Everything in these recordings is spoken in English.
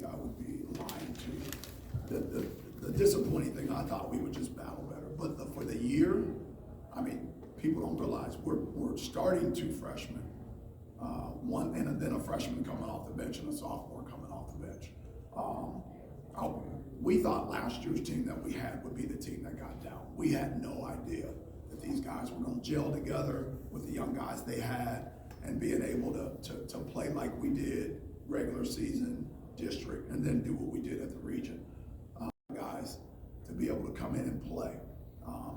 would be lying to you. The disappointing thing, I thought we would just battle better. But for the year, I mean, people don't realize we're starting 2 freshmen, one and then a freshman coming off the bench and a sophomore coming off the bench. We thought last year's team that we had would be the team that got down. We had no idea that these guys were going to gel together with the young guys they had and being able to play like we did regular season, district, and then do what we did at the region. Guys to be able to come in and play.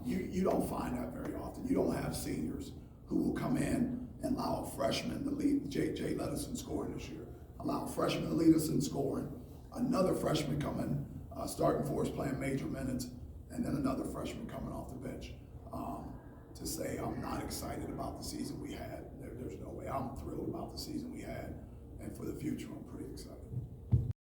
You don't find that very often. You don't have seniors who will come in and allow a freshman to lead. Jay led us in scoring this year. Allow a freshman to lead us in scoring. Another freshman coming, starting for us playing major minutes, and then another freshman coming off the bench. To say I'm not excited about the season we had, there's no way. I'm thrilled about the season we had, and for the future, I'm pretty excited.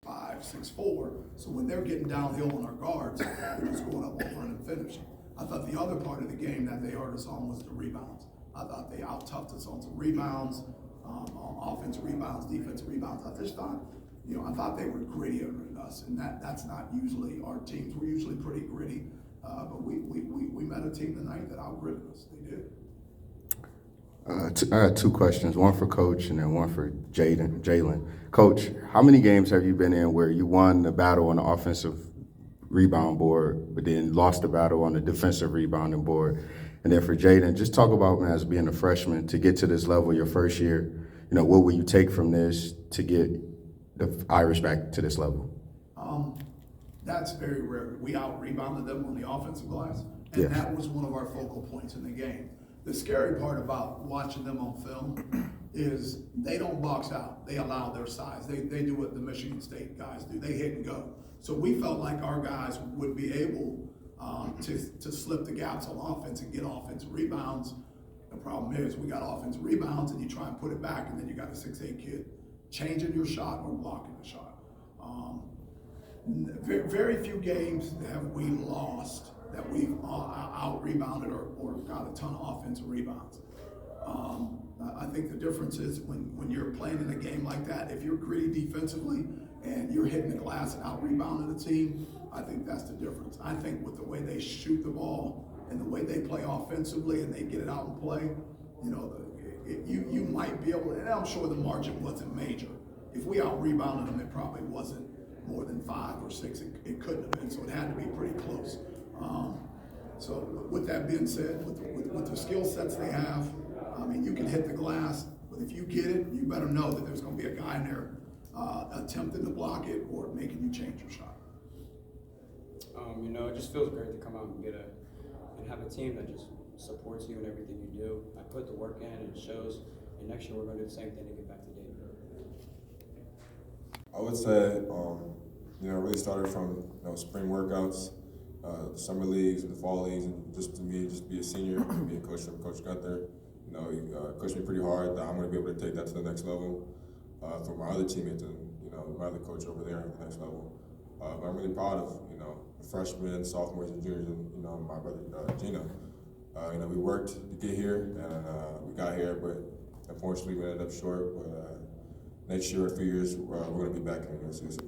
5, 6, 4. So when they're getting downhill on our guards, they're just going up on front and finishing. I thought the other part of the game that they hurt us on was the rebounds. I thought they out-toughed us on some rebounds, on offensive rebounds, defensive rebounds. I just thought, I thought they were grittier than us, and that's not usually our teams. We're usually pretty gritty, but we met a team tonight that out-gritted us. They did. I had 2 questions, one for Coach and then one for Jalen. Coach, how many games have you been in where you won the battle on the offensive rebound board, but then lost the battle on the defensive rebounding board? And then for Jaden, just talk about, man, as being a freshman, to get to this level your first year, what will you take from this to get the Irish back to this level? That's very rare. We out-rebounded them on the offensive glass, and that was one of our focal points in the game. The scary part about watching them on film is they don't box out. They allow their size. They do what the Michigan State guys do. They hit and go. So we felt like our guys would be able to slip the gaps on offense and get offensive rebounds. The problem is we got offensive rebounds and you try and put it back, and then you got a 6'8" kid changing your shot or blocking the shot. Very few games have we lost that we've out-rebounded or got a ton of offensive rebounds. I think the difference is when you're playing in a game like that, if you're gritty defensively and you're hitting the glass and out-rebounding the team, I think that's the difference. I think with the way they shoot the ball and the way they play offensively and they get it out and play, you might be able to, and I'm sure the margin wasn't major. If we out-rebounded them, it probably wasn't more than 5 or 6. It couldn't have been, so it had to be pretty close. So with that being said, with the skill sets they have, you can hit the glass, but if you get it, you better know that there's going to be a guy in there attempting to block it or making you change your shot. It just feels great to come out and have a team that just supports you in everything you do. I put the work in and it shows, and next year we're going to do the same thing to get back to David. I would say, it really started from spring workouts, the summer leagues and the fall leagues, and just to me, just be a senior, be a coach from Coach Gunther. He coached me pretty hard that I'm going to be able to take that to the next level for my other teammates and my other coach over there at the next level. But I'm really proud of the freshmen, sophomores, and juniors, and my brother Gino. We worked to get here, and we got here, but unfortunately we ended up short. But next year, or a few years, we're going to be back in the USC.